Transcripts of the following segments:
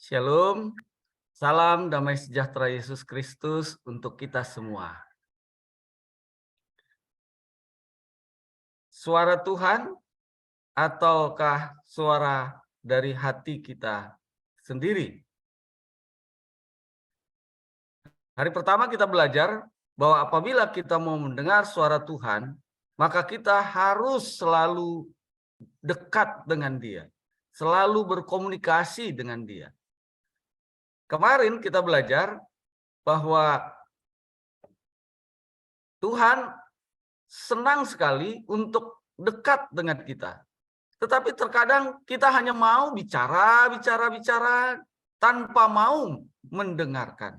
Shalom, salam damai sejahtera Yesus Kristus untuk kita semua. Suara Tuhan ataukah suara dari hati kita sendiri? Hari pertama kita belajar bahwa apabila kita mau mendengar suara Tuhan, maka kita harus selalu dekat dengan Dia, selalu berkomunikasi dengan Dia. Kemarin kita belajar bahwa Tuhan senang sekali untuk dekat dengan kita. Tetapi terkadang kita hanya mau bicara tanpa mau mendengarkan.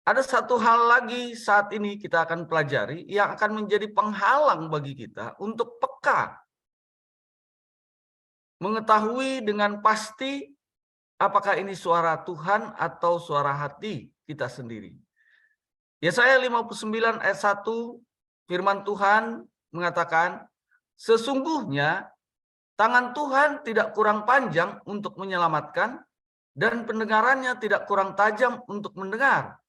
Ada satu hal lagi saat ini kita akan pelajari yang akan menjadi penghalang bagi kita untuk peka. Mengetahui dengan pasti apakah ini suara Tuhan atau suara hati kita sendiri. Yesaya 59 ayat 1 firman Tuhan mengatakan, sesungguhnya tangan Tuhan tidak kurang panjang untuk menyelamatkan dan pendengarannya tidak kurang tajam untuk mendengar.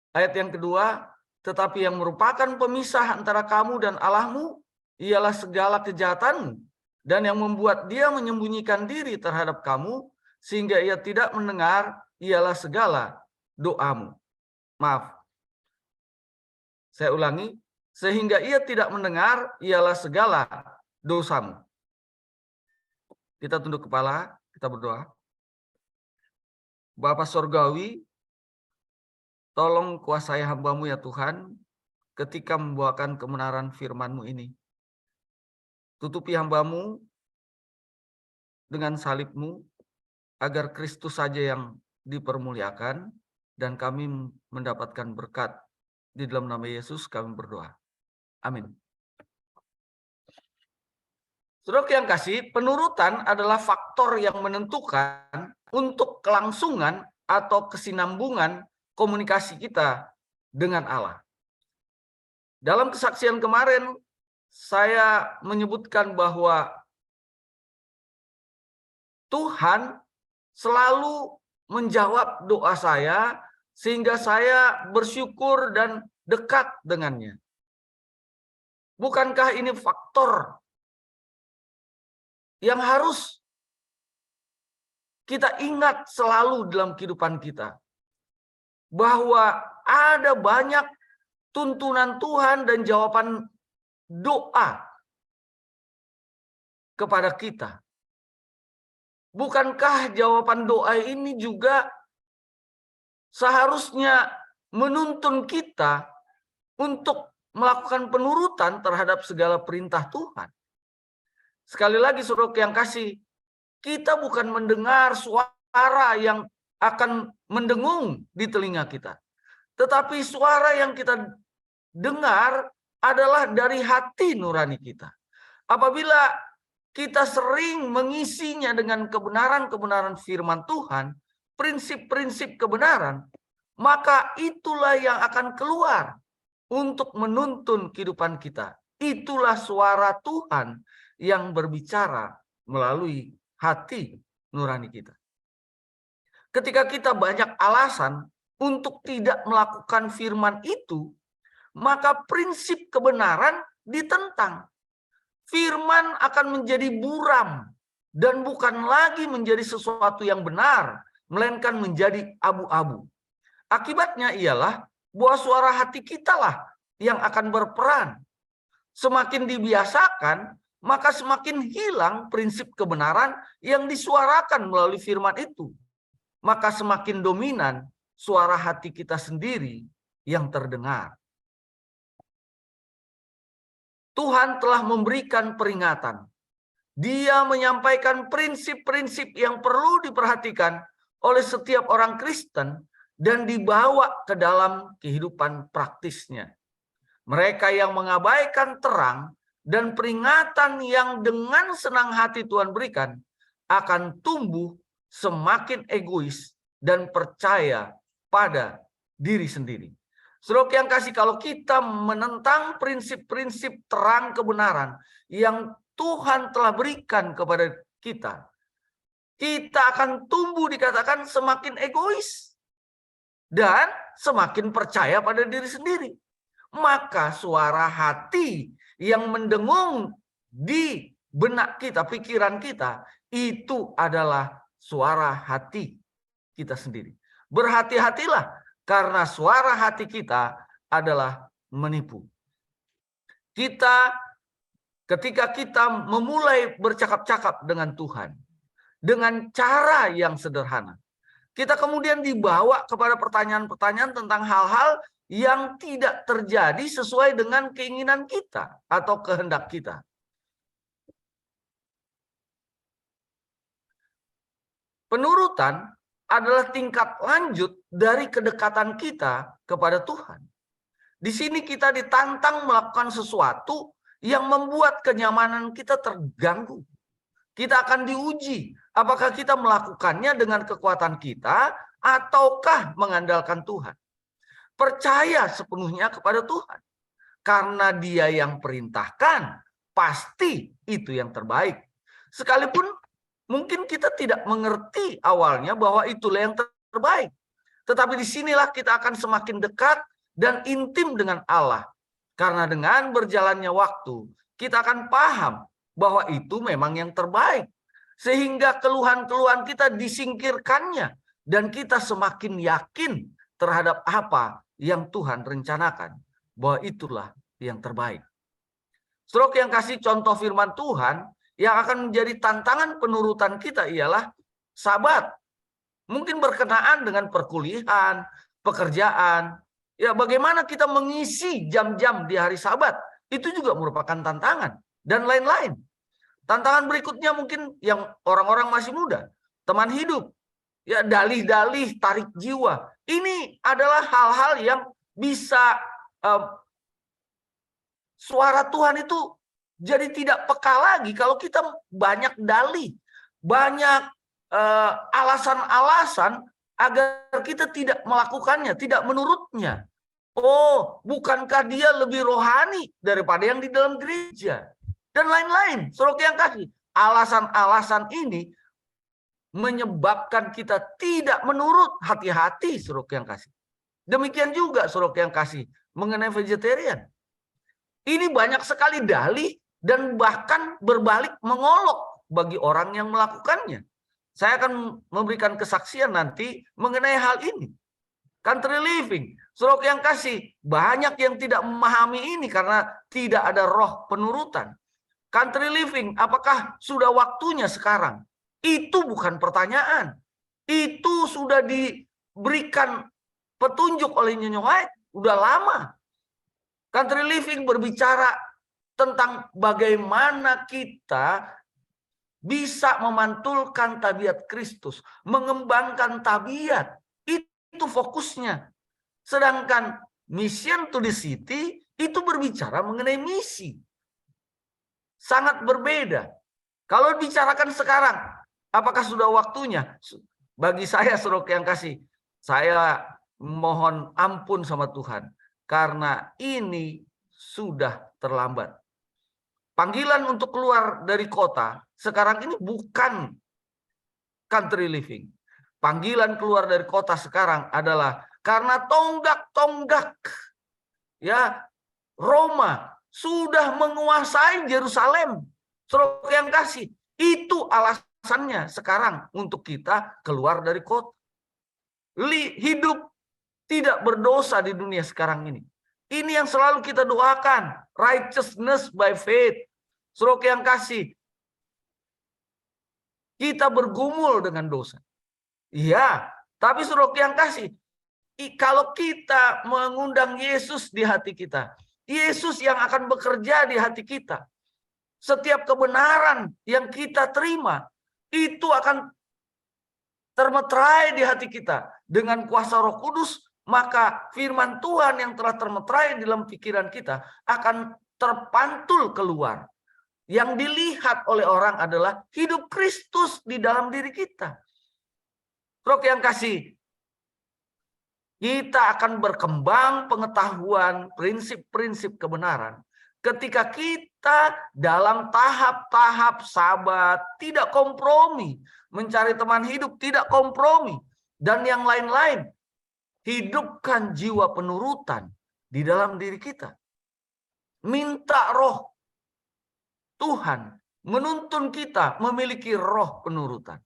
Ayat yang kedua, tetapi yang merupakan pemisah antara kamu dan Allahmu ialah segala kejahatanmu dan yang membuat dia menyembunyikan diri terhadap kamu sehingga ia tidak mendengar ialah segala doamu. Maaf. Saya ulangi, sehingga ia tidak mendengar ialah segala dosamu. Kita tunduk kepala, kita berdoa. Bapa Sorgawi, tolong kuasai hamba-Mu ya Tuhan, ketika membawakan kebenaran firman-Mu ini. Tutupi hamba-Mu dengan salib-Mu, agar Kristus saja yang dipermuliakan, dan kami mendapatkan berkat. Di dalam nama Yesus kami berdoa. Amin. Saudara yang kasih, penurutan adalah faktor yang menentukan untuk kelangsungan atau kesinambungan komunikasi kita dengan Allah. Dalam kesaksian kemarin, saya menyebutkan bahwa Tuhan selalu menjawab doa saya, sehingga saya bersyukur dan dekat dengannya. Bukankah ini faktor yang harus kita ingat selalu dalam kehidupan kita? Bahwa ada banyak tuntunan Tuhan dan jawaban doa kepada kita. Bukankah jawaban doa ini juga seharusnya menuntun kita untuk melakukan penurutan terhadap segala perintah Tuhan? Sekali lagi saudara yang kasih, kita bukan mendengar suara yang akan mendengung di telinga kita. Tetapi suara yang kita dengar adalah dari hati nurani kita. Apabila kita sering mengisinya dengan kebenaran-kebenaran firman Tuhan, prinsip-prinsip kebenaran, maka itulah yang akan keluar untuk menuntun kehidupan kita. Itulah suara Tuhan yang berbicara melalui hati nurani kita. Ketika kita banyak alasan untuk tidak melakukan firman itu, maka prinsip kebenaran ditentang. Firman akan menjadi buram dan bukan lagi menjadi sesuatu yang benar, melainkan menjadi abu-abu. Akibatnya ialah bahwa suara hati kita lah yang akan berperan. Semakin dibiasakan, maka semakin hilang prinsip kebenaran yang disuarakan melalui firman itu. Maka semakin dominan suara hati kita sendiri yang terdengar. Tuhan telah memberikan peringatan. Dia menyampaikan prinsip-prinsip yang perlu diperhatikan oleh setiap orang Kristen dan dibawa ke dalam kehidupan praktisnya. Mereka yang mengabaikan terang dan peringatan yang dengan senang hati Tuhan berikan akan tumbuh semakin egois dan percaya pada diri sendiri. Saudara yang kasih, kalau kita menentang prinsip-prinsip terang kebenaran yang Tuhan telah berikan kepada kita, kita akan tumbuh dikatakan semakin egois dan semakin percaya pada diri sendiri. Maka suara hati yang mendengung di benak kita, pikiran kita, itu adalah suara hati kita sendiri. Berhati-hatilah karena suara hati kita adalah menipu. Ketika kita memulai bercakap-cakap dengan Tuhan dengan cara yang sederhana, kita kemudian dibawa kepada pertanyaan-pertanyaan tentang hal-hal yang tidak terjadi sesuai dengan keinginan kita atau kehendak kita. Penurutan adalah tingkat lanjut dari kedekatan kita kepada Tuhan. Di sini kita ditantang melakukan sesuatu yang membuat kenyamanan kita terganggu. Kita akan diuji apakah kita melakukannya dengan kekuatan kita ataukah mengandalkan Tuhan. Percaya sepenuhnya kepada Tuhan. Karena Dia yang perintahkan, pasti itu yang terbaik. Sekalipun mungkin kita tidak mengerti awalnya bahwa itulah yang terbaik. Tetapi disinilah kita akan semakin dekat dan intim dengan Allah. Karena dengan berjalannya waktu, kita akan paham bahwa itu memang yang terbaik. Sehingga keluhan-keluhan kita disingkirkannya. Dan kita semakin yakin terhadap apa yang Tuhan rencanakan. Bahwa itulah yang terbaik. Saudara yang kasih, contoh firman Tuhan yang akan menjadi tantangan penurutan kita ialah Sabat. Mungkin berkenaan dengan perkuliahan, pekerjaan. Ya, bagaimana kita mengisi jam-jam di hari Sabat. Itu juga merupakan tantangan. Dan lain-lain. Tantangan berikutnya mungkin yang orang-orang masih muda. Teman hidup. Ya, dalih-dalih, tarik jiwa. Ini adalah hal-hal yang bisa suara Tuhan itu jadi tidak peka lagi kalau kita banyak dalih, banyak alasan-alasan agar kita tidak melakukannya, tidak menurutnya. Oh, bukankah dia lebih rohani daripada yang di dalam gereja? Dan lain-lain, saudara yang kasih. Alasan-alasan ini menyebabkan kita tidak menurut. Hati-hati, saudara yang kasih. Demikian juga, saudara yang kasih, mengenai vegetarian. Ini banyak sekali dalih dan bahkan berbalik mengolok bagi orang yang melakukannya. Saya akan memberikan kesaksian nanti mengenai hal ini. Country living, saudara yang kasih, banyak yang tidak memahami ini karena tidak ada roh penurutan. Country living, apakah sudah waktunya sekarang? Itu bukan pertanyaan. Itu sudah diberikan petunjuk oleh Nyonya White, udah lama. Country living berbicara tentang bagaimana kita bisa memantulkan tabiat Kristus, mengembangkan tabiat. Itu fokusnya. Sedangkan mission to the city itu berbicara mengenai misi. Sangat berbeda. Kalau dibicarakan sekarang, apakah sudah waktunya? Bagi saya, saudara yang kasih, saya mohon ampun sama Tuhan. Karena ini sudah terlambat. Panggilan untuk keluar dari kota sekarang ini bukan country living. Panggilan keluar dari kota sekarang adalah karena tonggak-tonggak ya Roma sudah menguasai Yerusalem. Saudara yang kasih, itu alasannya sekarang untuk kita keluar dari kota. Hidup tidak berdosa di dunia sekarang ini. Ini yang selalu kita doakan. Righteousness by faith. Saudara yang kasih. Kita bergumul dengan dosa. Iya. Tapi saudara yang kasih. Kalau kita mengundang Yesus di hati kita. Yesus yang akan bekerja di hati kita. Setiap kebenaran yang kita terima. Itu akan termeterai di hati kita. Dengan kuasa Roh Kudus. Maka firman Tuhan yang telah termeterai dalam pikiran kita akan terpantul keluar. Yang dilihat oleh orang adalah hidup Kristus di dalam diri kita. Saudara yang kasih, kita akan berkembang pengetahuan prinsip-prinsip kebenaran Ketika kita dalam tahap-tahap sabat, tidak kompromi, mencari teman hidup, tidak kompromi, dan yang lain-lain, hidupkan jiwa penurutan di dalam diri kita. Minta roh Tuhan menuntun kita memiliki roh penurutan.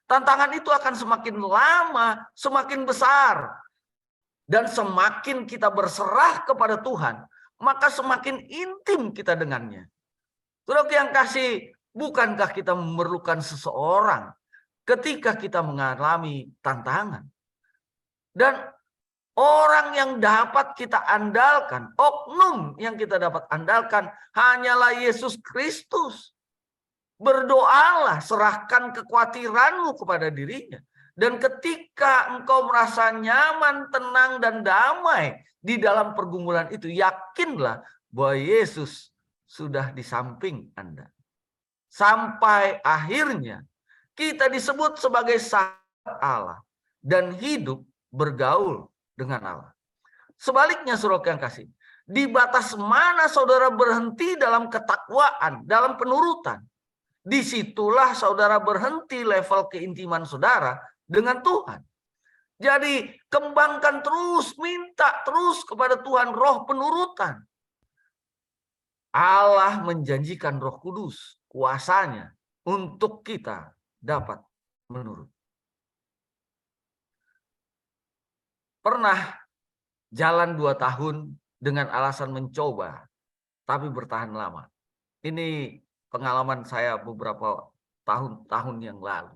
Tantangan itu akan semakin lama, semakin besar. Dan semakin kita berserah kepada Tuhan, maka semakin intim kita dengannya. Saudara yang kasih, bukankah kita memerlukan seseorang ketika kita mengalami tantangan? Dan orang yang dapat kita andalkan, oknum yang kita dapat andalkan, hanyalah Yesus Kristus. Berdoalah, serahkan kekhawatiranmu kepada dirinya. Dan ketika engkau merasa nyaman, tenang, dan damai di dalam pergumulan itu, yakinlah bahwa Yesus sudah di samping Anda. Sampai akhirnya kita disebut sebagai sahabat Allah dan hidup bergaul dengan Allah. Sebaliknya, saudara yang kasih, di batas mana saudara berhenti dalam ketakwaan, dalam penurutan, disitulah saudara berhenti level keintiman saudara dengan Tuhan. Jadi kembangkan terus, minta terus kepada Tuhan roh penurutan. Allah menjanjikan Roh Kudus, kuasanya untuk kita dapat menurut. Pernah jalan 2 tahun dengan alasan mencoba, tapi bertahan lama. Ini pengalaman saya beberapa tahun yang lalu.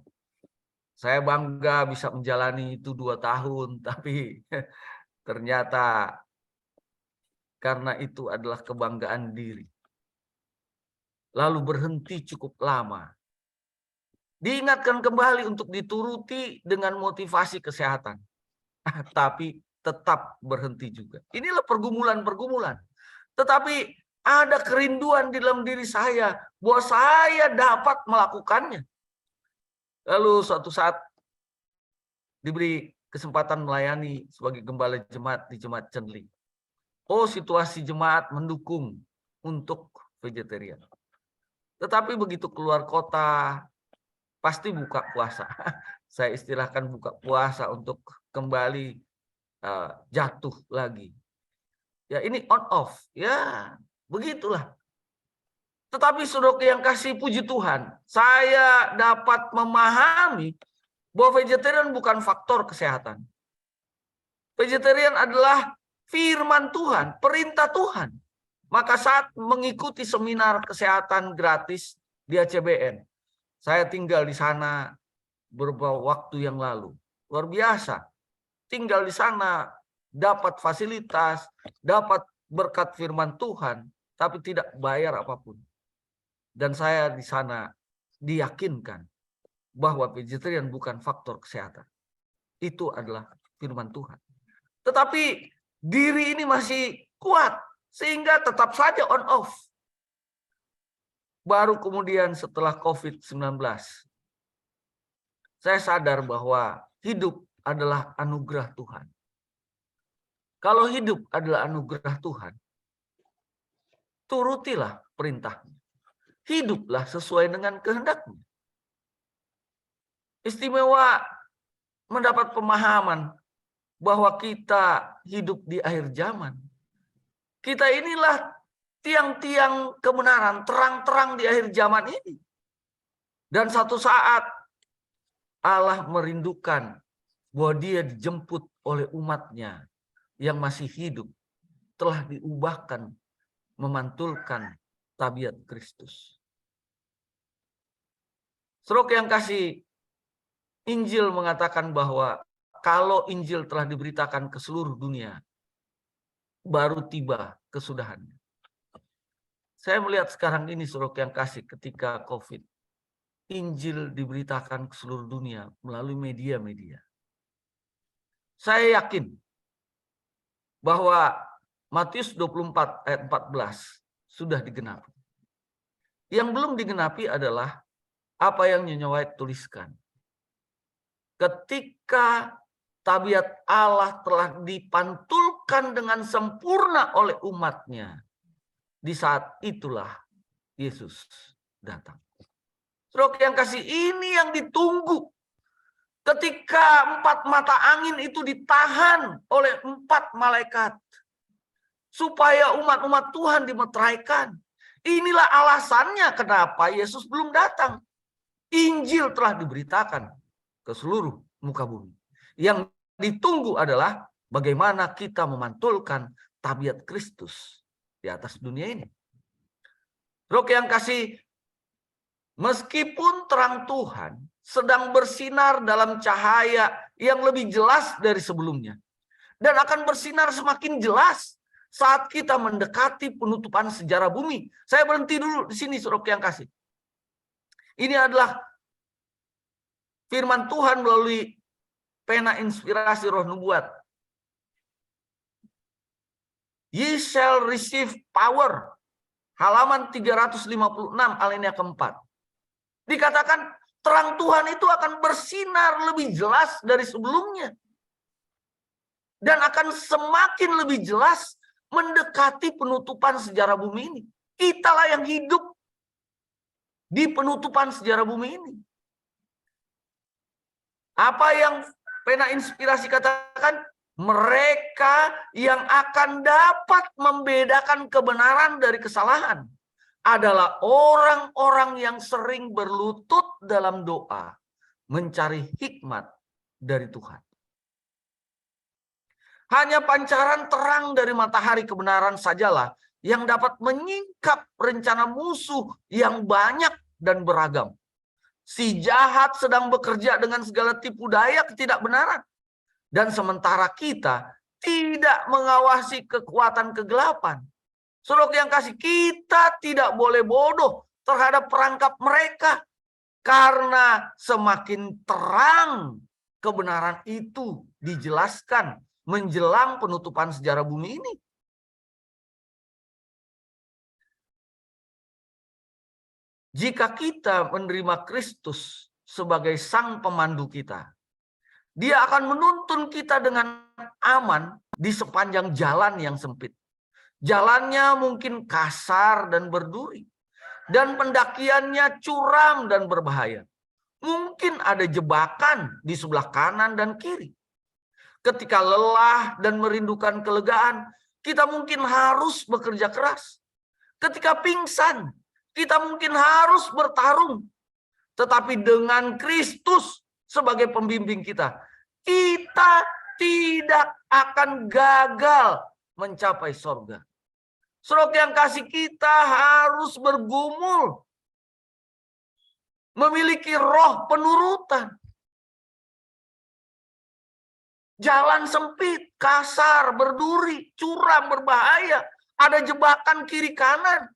Saya bangga bisa menjalani itu 2 tahun, tapi ternyata karena itu adalah kebanggaan diri. Lalu berhenti cukup lama. Diingatkan kembali untuk dituruti dengan motivasi kesehatan. Tapi tetap berhenti juga. Inilah pergumulan-pergumulan. Tetapi ada kerinduan di dalam diri saya bahwa saya dapat melakukannya. Lalu suatu saat diberi kesempatan melayani sebagai gembala jemaat di Jemaat Cenli. Oh, situasi jemaat mendukung untuk vegetarian. Tetapi begitu keluar kota, pasti buka puasa. Saya istilahkan buka puasa untuk kembali jatuh lagi. Ya, ini on off. Ya, begitulah. Tetapi saudara yang kasih, puji Tuhan, saya dapat memahami bahwa vegetarian bukan faktor kesehatan. Vegetarian adalah firman Tuhan, perintah Tuhan. Maka saat mengikuti seminar kesehatan gratis di ACBN, saya tinggal di sana beberapa waktu yang lalu. Luar biasa. Tinggal di sana, dapat fasilitas, dapat berkat firman Tuhan, tapi tidak bayar apapun. Dan saya di sana diyakinkan bahwa vegetarian bukan faktor kesehatan. Itu adalah firman Tuhan. Tetapi diri ini masih kuat, sehingga tetap saja on off. Baru kemudian setelah COVID-19, saya sadar bahwa hidup adalah anugerah Tuhan. Kalau hidup adalah anugerah Tuhan, turutilah perintahnya. Hiduplah sesuai dengan kehendaknya. Istimewa mendapat pemahaman bahwa kita hidup di akhir zaman. Kita inilah tiang-tiang kebenaran, terang-terang di akhir zaman ini. Dan satu saat Allah merindukan bahwa dia dijemput oleh umatnya yang masih hidup, telah diubahkan, memantulkan tabiat Kristus. Saudara yang kasih, Injil mengatakan bahwa kalau Injil telah diberitakan ke seluruh dunia, baru tiba kesudahannya. Saya melihat sekarang ini, saudara yang kasih, ketika COVID, Injil diberitakan ke seluruh dunia melalui media-media. Saya yakin bahwa Matius 24 ayat 14 sudah digenapi. Yang belum digenapi adalah apa yang Nyonya White tuliskan. Ketika tabiat Allah telah dipantulkan dengan sempurna oleh umatnya, Di saat itulah Yesus datang. Saudara yang kasih, ini yang ditunggu. Ketika 4 mata angin itu ditahan oleh 4 malaikat. Supaya umat-umat Tuhan dimeteraikan. Inilah alasannya kenapa Yesus belum datang. Injil telah diberitakan ke seluruh muka bumi. Yang ditunggu adalah bagaimana kita memantulkan tabiat Kristus di atas dunia ini. Rok yang kasih, meskipun terang Tuhan sedang bersinar dalam cahaya yang lebih jelas dari sebelumnya. Dan akan bersinar semakin jelas saat kita mendekati penutupan sejarah bumi. Saya berhenti dulu di sini, Saudara yang kasih. Ini adalah firman Tuhan melalui pena inspirasi roh nubuat. Ye shall receive power. Halaman 356 alinea keempat. Dikatakan terang Tuhan itu akan bersinar lebih jelas dari sebelumnya. Dan akan semakin lebih jelas mendekati penutupan sejarah bumi ini. Kitalah yang hidup di penutupan sejarah bumi ini. Apa yang pena inspirasi katakan? Mereka yang akan dapat membedakan kebenaran dari kesalahan adalah orang-orang yang sering berlutut dalam doa, mencari hikmat dari Tuhan. Hanya pancaran terang dari matahari kebenaran sajalah yang dapat menyingkap rencana musuh yang banyak dan beragam. Si jahat sedang bekerja dengan segala tipu daya ketidakbenaran. Dan sementara kita tidak mengawasi kekuatan kegelapan. Saudara yang kasih, kita tidak boleh bodoh terhadap perangkap mereka. Karena semakin terang kebenaran itu dijelaskan menjelang penutupan sejarah bumi ini. Jika kita menerima Kristus sebagai sang pemandu kita, Dia akan menuntun kita dengan aman di sepanjang jalan yang sempit. Jalannya mungkin kasar dan berduri, dan pendakiannya curam dan berbahaya. Mungkin ada jebakan di sebelah kanan dan kiri. Ketika lelah dan merindukan kelegaan, kita mungkin harus bekerja keras. Ketika pingsan, kita mungkin harus bertarung. Tetapi dengan Kristus sebagai pembimbing kita, kita tidak akan gagal mencapai surga. Saudara yang kasih, kita harus bergumul, memiliki roh penurutan. Jalan sempit, kasar, berduri, curam, berbahaya. Ada jebakan kiri kanan.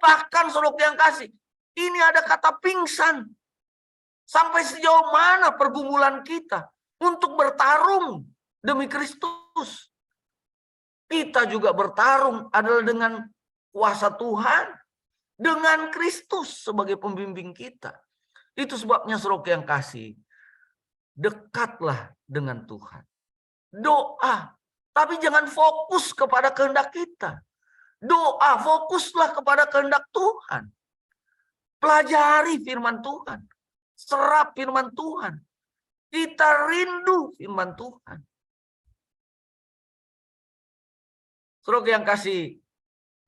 Bahkan saudara yang kasih, ini ada kata pingsan. Sampai sejauh mana pergumulan kita untuk bertarung demi Kristus. Kita juga bertarung adalah dengan kuasa Tuhan. Dengan Kristus sebagai pembimbing kita. Itu sebabnya saudara yang kasih, dekatlah dengan Tuhan. Doa, tapi jangan fokus kepada kehendak kita. Doa, fokuslah kepada kehendak Tuhan. Pelajari firman Tuhan. Serap firman Tuhan. Kita rindu firman Tuhan. Saudara yang kasih,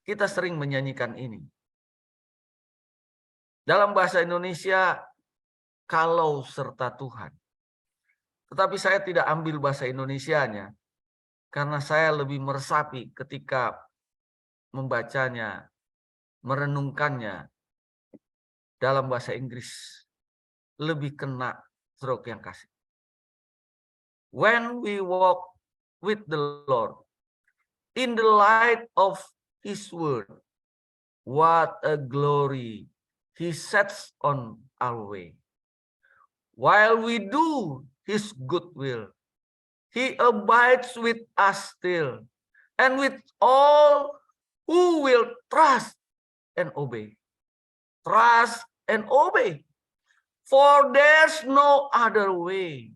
kita sering menyanyikan ini. Dalam bahasa Indonesia, kalau serta Tuhan. Tetapi saya tidak ambil bahasa Indonesianya, karena saya lebih meresapi ketika membacanya, merenungkannya dalam bahasa Inggris. Lebih kena, saudara yang kasih. When we walk with the Lord, in the light of His word, what a glory He sets on our way. While we do His good will, He abides with us still, and with all who will trust and obey. Trust and obey. For there's no other way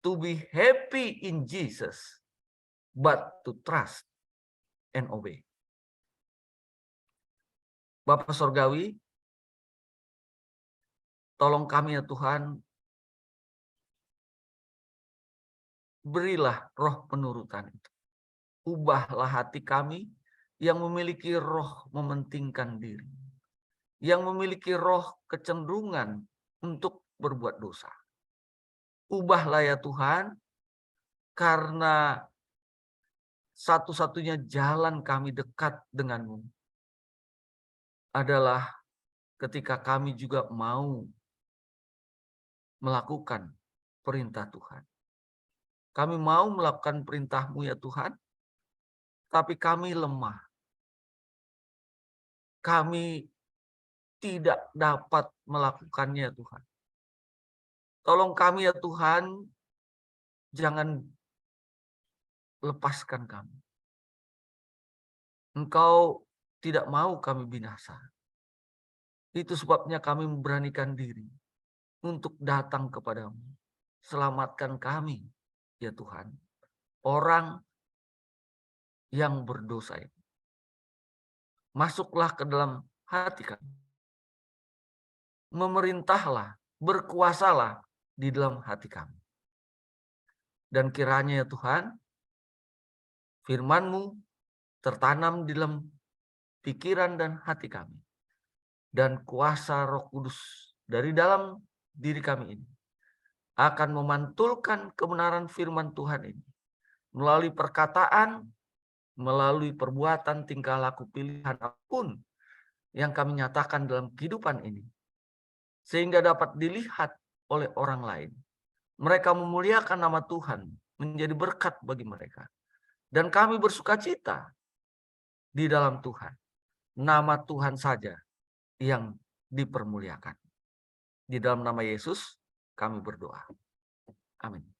to be happy in Jesus but to trust and obey. Bapa Sorgawi, tolong kami ya Tuhan, berilah roh penurutan itu. Ubahlah hati kami yang memiliki roh mementingkan diri, yang memiliki roh kecenderungan untuk berbuat dosa. Ubahlah ya Tuhan, karena satu-satunya jalan kami dekat denganmu adalah ketika kami juga mau melakukan perintah Tuhan. Kami mau melakukan perintah-Mu ya Tuhan, tapi kami lemah. Kami tidak dapat melakukannya Tuhan. Tolong kami ya Tuhan, jangan lepaskan kami. Engkau tidak mau kami binasa. Itu sebabnya kami memberanikan diri untuk datang kepadamu. Selamatkan kami ya Tuhan. Orang yang berdosa ini. Masuklah ke dalam hati kami. Memerintahlah, berkuasalah di dalam hati kami. Dan kiranya ya Tuhan, firman-Mu tertanam di dalam pikiran dan hati kami. Dan kuasa Roh Kudus dari dalam diri kami ini akan memantulkan kebenaran firman Tuhan ini melalui perkataan, melalui perbuatan, tingkah laku, pilihan apapun yang kami nyatakan dalam kehidupan ini, sehingga dapat dilihat oleh orang lain. Mereka memuliakan nama Tuhan, menjadi berkat bagi mereka. Dan kami bersukacita di dalam Tuhan. Nama Tuhan saja yang dipermuliakan. Di dalam nama Yesus kami berdoa. Amin.